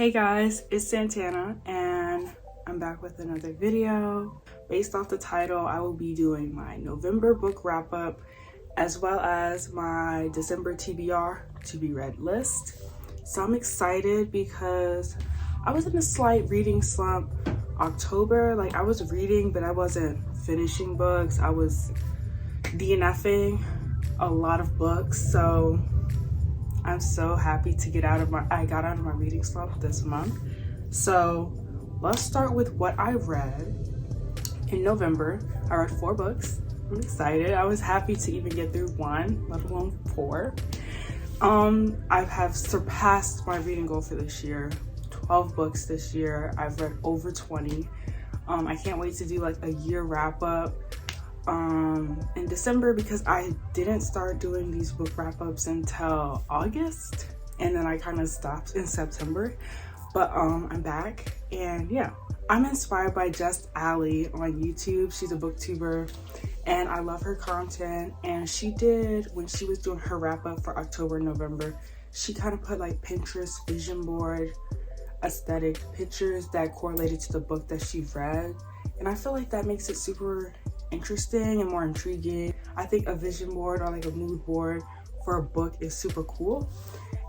Hey guys, it's Santana and I'm back with another video. Based off the title, I will be doing my November book wrap up as well as my December TBR to be read list. So I'm excited because I was in a slight reading slump October. Like I was reading, but I wasn't finishing books. I was DNFing a lot of books. So I'm so happy to I got out of my reading slump this month. So let's start with what I read in November. I read 4 books. I'm excited. I was happy to even get through 1, let alone 4. I have surpassed my reading goal for this year. 12 books this year. I've read over 20. I can't wait to do like a year wrap up in December because I didn't start doing these book wrap-ups until August, and then I kind of stopped in September, but I'm back. And yeah, I'm inspired by Just Ali on YouTube. She's a booktuber and I love her content, and she did, when she was doing her wrap-up for October and November, she kind of put like Pinterest vision board aesthetic pictures that correlated to the book that she read, and I feel like that makes it super interesting and more intriguing. I think a vision board or like a mood board for a book is super cool,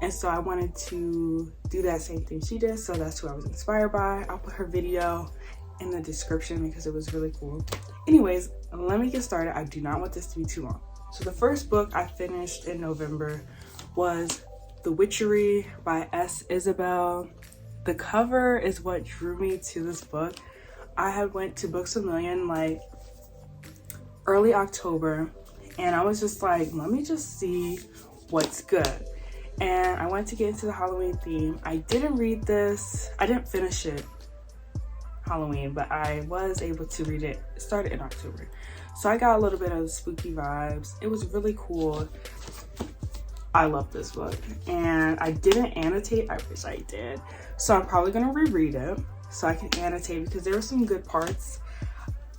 and so I wanted to do that same thing she did, so that's who I was inspired by. I'll put her video in the description because it was really cool. Anyways, let me get started. I do not want this to be too long. So the first book I finished in November was The Witchery by S. Isabel. The cover is what drew me to this book. I had went to Books A Million like early October, and I was just like, let me just see what's good. And I went to get into the Halloween theme. I didn't read this, I didn't finish it Halloween, but I was able to read it. It started in October, so I got a little bit of spooky vibes. It was really cool. I love this book, and I didn't annotate. I wish I did, so I'm probably gonna reread it so I can annotate because there were some good parts.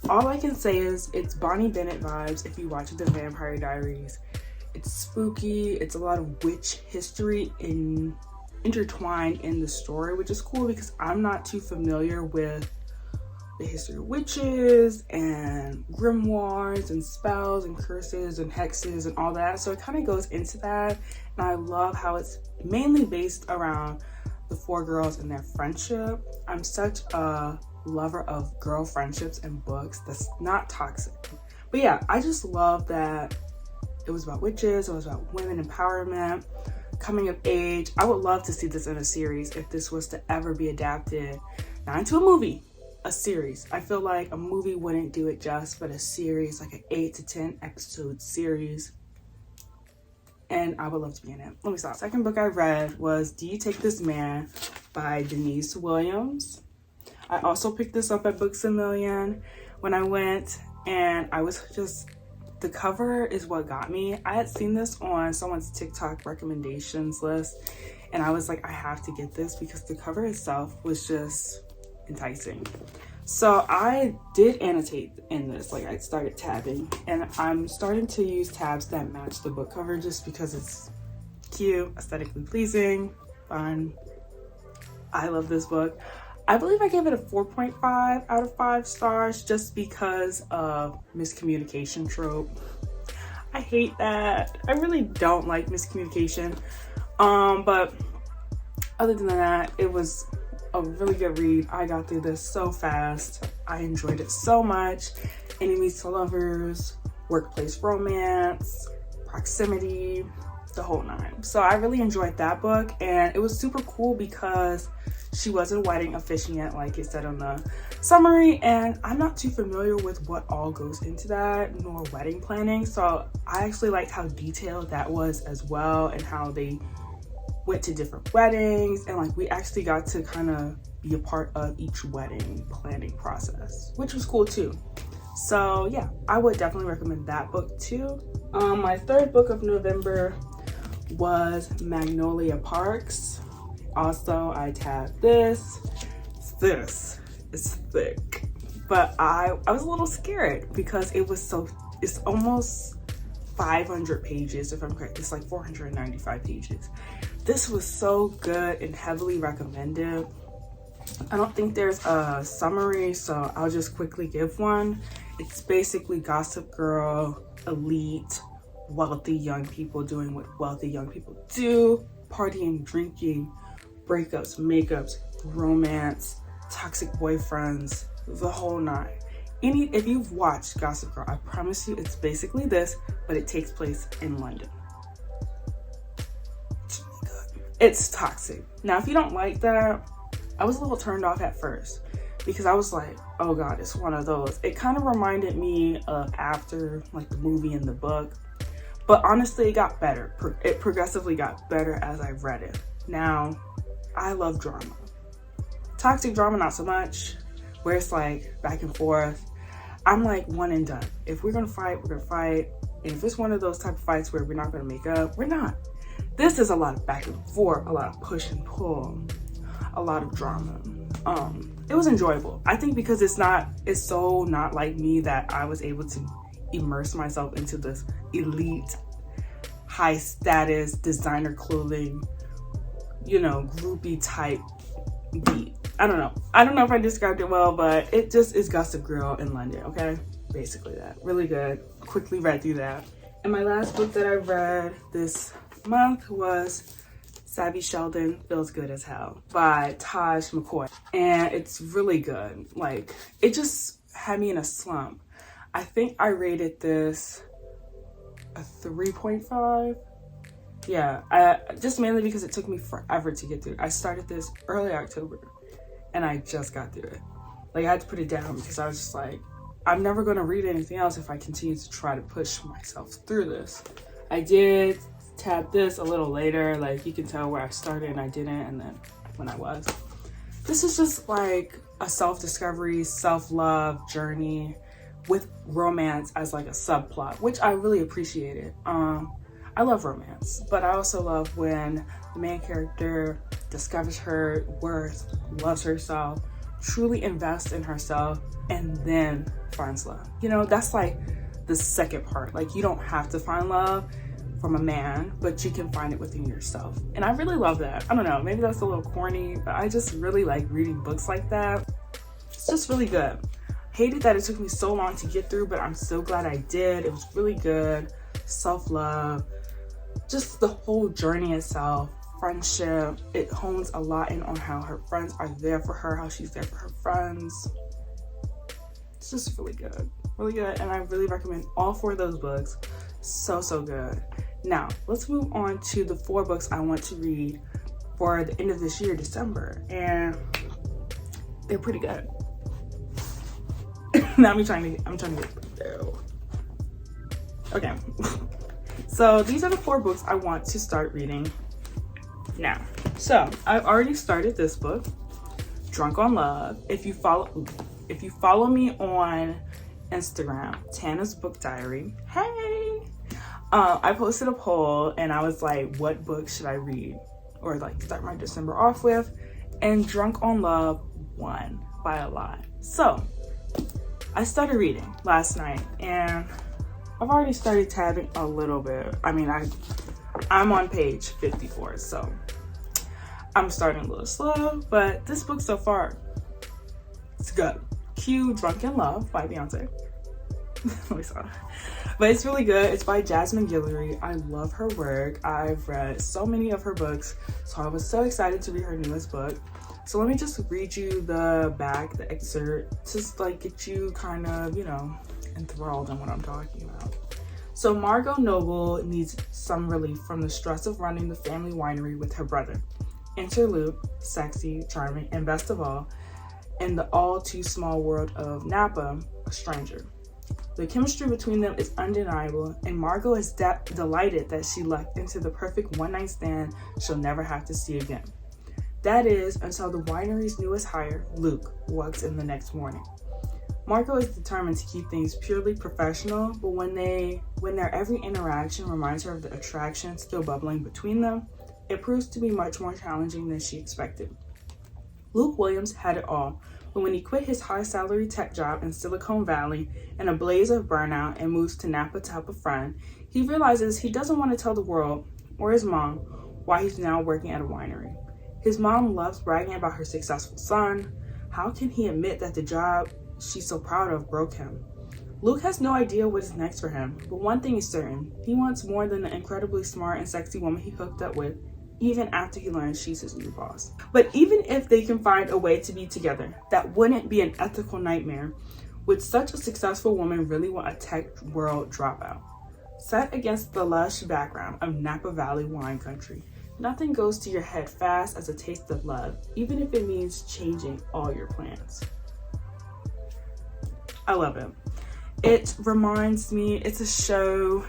All I can say is it's Bonnie Bennett vibes if you watch The Vampire Diaries. It's spooky, it's a lot of witch history intertwined in the story, which is cool because I'm not too familiar with the history of witches and grimoires and spells and curses and hexes and all that. So it kind of goes into that, and I love how it's mainly based around the 4 girls and their friendship. I'm such a lover of girl friendships and books that's not toxic. But yeah, I just love that it was about witches, it was about women empowerment, coming of age. I would love to see this in a series if this was to ever be adapted, not into a movie, a series. I feel like a movie wouldn't do it just, but a series, like an 8 to 10 episode series, and I would love to be in it. Let me stop. Second book I read was Do You Take This Man by Denise Williams. I also picked this up at Books A Million when I went, and I was just, the cover is what got me. I had seen this on someone's TikTok recommendations list, and I was like, I have to get this because the cover itself was just enticing. So I did annotate in this, like I started tabbing, and I'm starting to use tabs that match the book cover just because it's cute, aesthetically pleasing, fun. I love this book. I believe I gave it a 4.5 out of 5 stars just because of miscommunication trope. I hate that. I really don't like miscommunication. But other than that, it was a really good read. I got through this so fast. I enjoyed it so much. Enemies to lovers, workplace romance, proximity, the whole 9. So I really enjoyed that book, and it was super cool because she was a wedding officiant, like it said on the summary, and I'm not too familiar with what all goes into that, nor wedding planning. So I actually liked how detailed that was as well, and how they went to different weddings, and like we actually got to kind of be a part of each wedding planning process, which was cool too. So yeah, I would definitely recommend that book too. My third book of November was Magnolia Parks. Also, I tabbed this. This is thick, but I was a little scared because it was so, it's almost 500 pages, if I'm correct. It's like 495 pages. This was so good and heavily recommended. I don't think there's a summary, so I'll just quickly give one. It's basically Gossip Girl, elite, wealthy young people doing what wealthy young people do, partying, drinking, breakups, makeups, romance, toxic boyfriends, the whole nine. If you've watched Gossip Girl, I promise you it's basically this, but it takes place in London. It's really good. It's toxic. Now, if you don't like that, I was a little turned off at first because I was like, oh God, it's one of those. It kind of reminded me of After, like the movie and the book. But honestly, it got better. It progressively got better as I read it. Now, I love drama. Toxic drama, not so much, where it's like back and forth. I'm like one and done. If we're gonna fight, we're gonna fight. And if it's one of those type of fights where we're not gonna make up, we're not. This is a lot of back and forth, a lot of push and pull, a lot of drama. It was enjoyable. I think because it's so not like me that I was able to immerse myself into this elite, high status, designer clothing, you know, groupie type beat. I don't know if I described it well, but it just is Gossip Girl in London, okay? Basically that. Really good. Quickly read through that. And my last book that I read this month was Savvy Sheldon Feels Good as Hell by Taj McCoy. And it's really good. Like, it just had me in a slump. I think I rated this a 3.5. Yeah, just mainly because it took me forever to get through. I started this early October and I just got through it. Like, I had to put it down because I was just like, I'm never going to read anything else if I continue to try to push myself through this. I did tab this a little later. Like, you can tell where I started and I didn't, and then when I was. This is just like a self-discovery, self-love journey with romance as like a subplot, which I really appreciated. I love romance, but I also love when the main character discovers her worth, loves herself, truly invests in herself, and then finds love. You know, that's like the second part. Like, you don't have to find love from a man, but you can find it within yourself. And I really love that. I don't know, maybe that's a little corny, but I just really like reading books like that. It's just really good. Hated that it took me so long to get through, but I'm so glad I did. It was really good. Self-love, just the whole journey itself, friendship. It hones a lot in on how her friends are there for her, how she's there for her friends. It's just really good, and I really recommend all 4 of those books. So good. Now, let's move on to the 4 books I want to read for the end of this year, December, and they're pretty good. Now I'm trying to get through. Okay. So these are the 4 books I want to start reading now. So I've already started this book, Drunk on Love. If you follow me on Instagram, Tana's Book Diary, hey, I posted a poll and I was like, what book should I read or like start my December off with? And Drunk on Love won by a lot. So I started reading last night and I've already started tabbing a little bit. I mean, I'm on page 54, so I'm starting a little slow, but this book so far, it's good. Cue Drunk in Love by Beyonce. But it's really good. It's by Jasmine Guillory. I love her work. I've read so many of her books, so I was so excited to read her newest book. So let me just read you the back, the excerpt, just like get you kind of, you know, enthralled in what I'm talking about. So Margot Noble needs some relief from the stress of running the family winery with her brother. Enter Luke, sexy, charming, and best of all, in the all too small world of Napa, a stranger. The chemistry between them is undeniable, and Margot is delighted that she lucked into the perfect one-night stand she'll never have to see again. That is, until the winery's newest hire, Luke, walks in the next morning. Margot is determined to keep things purely professional, but when their every interaction reminds her of the attraction still bubbling between them, it proves to be much more challenging than she expected. Luke Williams had it all, but when he quit his high-salary tech job in Silicon Valley in a blaze of burnout and moves to Napa to help a friend, He realizes he doesn't want to tell the world or his mom why he's now working at a winery. His mom loves bragging about her successful son. How can he admit that the job she's so proud of broke him? Luke has no idea what is next for him, but one thing is certain. He wants more than the incredibly smart and sexy woman he hooked up with, even after he learns she's his new boss. But even if they can find a way to be together, that wouldn't be an ethical nightmare. Would such a successful woman really want a tech world dropout? Set against the lush background of Napa Valley wine country, nothing goes to your head fast as a taste of love, even if it means changing all your plans. I love it. It reminds me, it's a show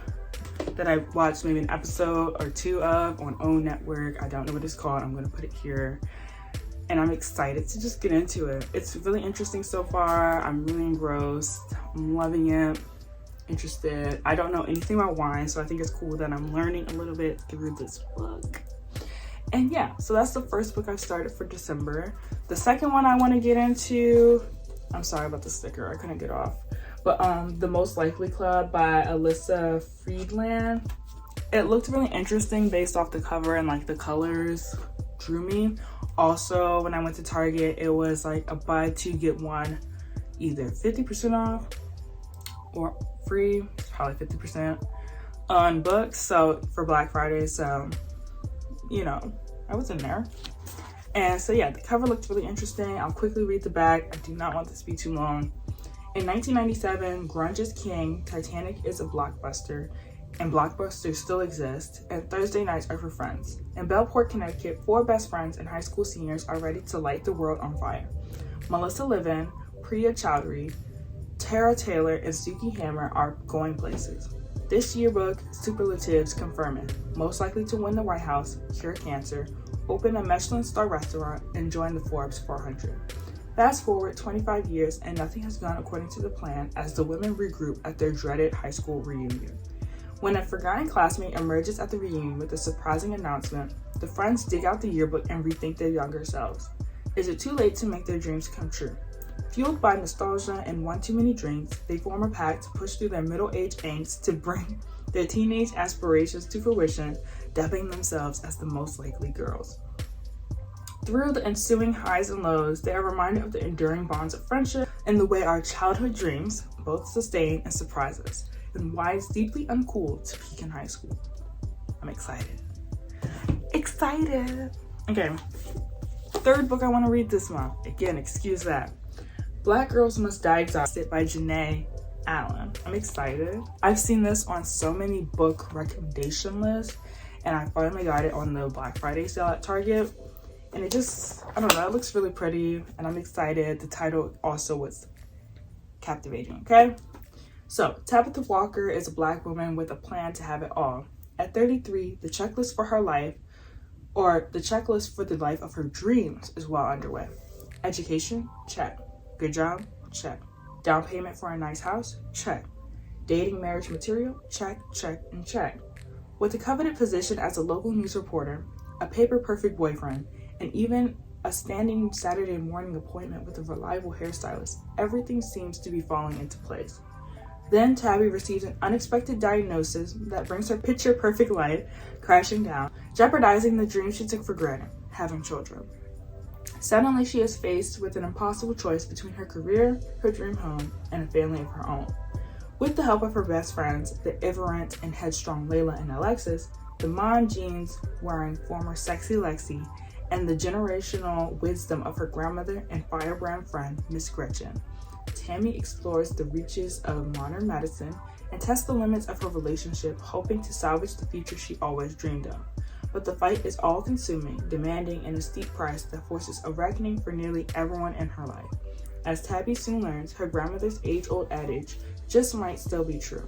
that I watched maybe an episode or two of on OWN Network. I don't know what it's called. I'm gonna put it here. And I'm excited to just get into it. It's really interesting so far. I'm really engrossed. I'm loving it. Interested. I don't know anything about wine, so I think it's cool that I'm learning a little bit through this book. And yeah, so that's the first book I've started for December. The second one I want to get into, I'm sorry about the sticker, I couldn't get off. But The Most Likely Club by Alyssa Friedland. It looked really interesting based off the cover, and like the colors drew me. Also, when I went to Target, it was like a buy two get one, either 50% off or free, probably 50% on books. So for Black Friday, so you know, I was in there. And so yeah, the cover looked really interesting. I'll quickly read the back. I do not want this to be too long. In 1997, grunge is king, Titanic is a blockbuster, and blockbusters still exist, and Thursday nights are for friends. In Bellport, Connecticut, 4 best friends and high school seniors are ready to light the world on fire. Melissa Livin, Priya Chowdhury, Tara Taylor, and Suki Hammer are going places. This yearbook superlatives confirming: most likely to win the White House, cure cancer, open a Michelin star restaurant, and join the Forbes 400. Fast forward 25 years and nothing has gone according to the plan as the women regroup at their dreaded high school reunion. When a forgotten classmate emerges at the reunion with a surprising announcement, the friends dig out the yearbook and rethink their younger selves. Is it too late to make their dreams come true? Fueled by nostalgia and one too many drinks, they form a pact to push through their middle-age angst to bring their teenage aspirations to fruition, dubbing themselves as the Most Likely Girls. Through the ensuing highs and lows, they are reminded of the enduring bonds of friendship and the way our childhood dreams both sustain and surprise us, and why it's deeply uncool to peak in high school. I'm excited. Excited! Okay, third book I want to read this month. Again, excuse that. Black Girls Must Die Exhausted by Janae Allen. I'm excited. I've seen this on so many book recommendation lists, and I finally got it on the Black Friday sale at Target. And it just, I don't know, it looks really pretty and I'm excited. The title also was captivating, okay? So, Tabitha Walker is a Black woman with a plan to have it all. At 33, the checklist for her life, or the checklist for the life of her dreams, is well underway. Education? Check. Good job? Check. Down payment for a nice house? Check. Dating marriage material? Check, check, and check. With a coveted position as a local news reporter, a paper-perfect boyfriend, and even a standing Saturday morning appointment with a reliable hairstylist, everything seems to be falling into place. Then Tabby receives an unexpected diagnosis that brings her picture-perfect life crashing down, jeopardizing the dream she took for granted, having children. Suddenly, she is faced with an impossible choice between her career, her dream home, and a family of her own. With the help of her best friends, the irreverent and headstrong Layla and Alexis, the mom jeans wearing former sexy Lexi, and the generational wisdom of her grandmother and firebrand friend, Miss Gretchen, Tammy explores the reaches of modern medicine and tests the limits of her relationship, hoping to salvage the future she always dreamed of. But the fight is all-consuming, demanding a steep price that forces a reckoning for nearly everyone in her life. As Tabby soon learns, her grandmother's age-old adage just might still be true.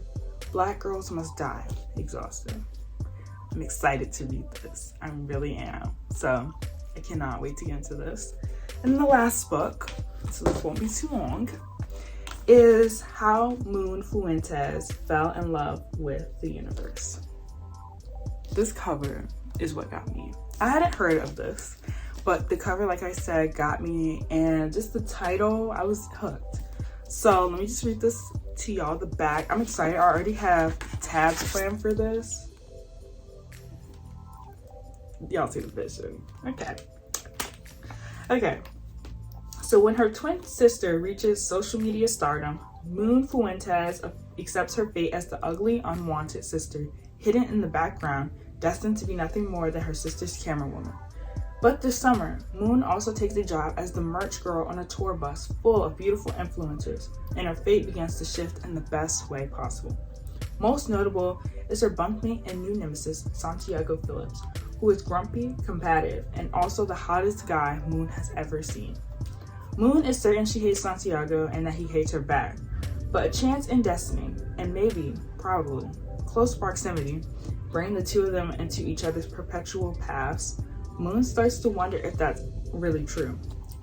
Black girls must die exhausted. I'm excited to read this. I really am. So I cannot wait to get into this. And the last book, so this won't be too long, is How Moon Fuentes Fell in Love with the Universe. This cover is what got me. I hadn't heard of this, but the cover, like I said, got me, and just the title, I was hooked. So let me just read this to y'all, the back. I'm excited. I already have had planned for this. Y'all see the vision. Okay. So when her twin sister reaches social media stardom, Moon Fuentes accepts her fate as the ugly, unwanted sister, hidden in the background, destined to be nothing more than her sister's camerawoman. But this summer, Moon also takes a job as the merch girl on a tour bus full of beautiful influencers, and her fate begins to shift in the best way possible. Most notable is her bunkmate and new nemesis, Santiago Phillips, who is grumpy, combative, and also the hottest guy Moon has ever seen. Moon is certain she hates Santiago and that he hates her back, but a chance in destiny, and maybe, probably, close proximity, bring the two of them into each other's perpetual paths. Moon starts to wonder if that's really true.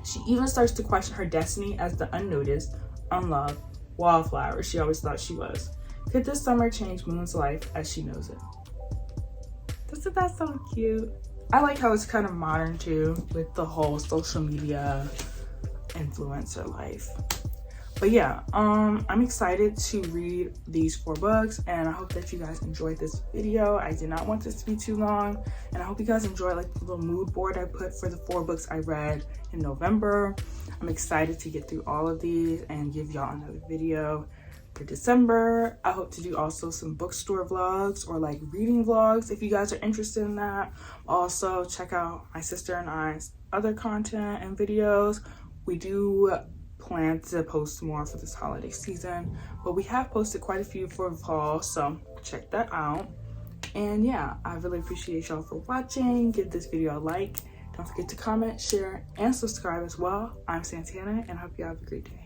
She even starts to question her destiny as the unnoticed, unloved wallflower she always thought she was. Could this summer change Moon's life as she knows it? Isn't that so cute? I like how it's kind of modern too, with the whole social media influencer life. But yeah, I'm excited to read these 4 books, and I hope that you guys enjoyed this video. I did not want this to be too long, and I hope you guys enjoyed like the little mood board I put for the 4 books I read in November. I'm excited to get through all of these and give y'all another video for December. I hope to do also some bookstore vlogs or like reading vlogs if you guys are interested in that. Also check out my sister and I's other content and videos. We do plan to post more for this holiday season, but we have posted quite a few for fall, so check that out. And yeah, I really appreciate y'all for watching. Give this video a like. Don't forget to comment, share, and subscribe as well. I'm Santana, and I hope you have a great day.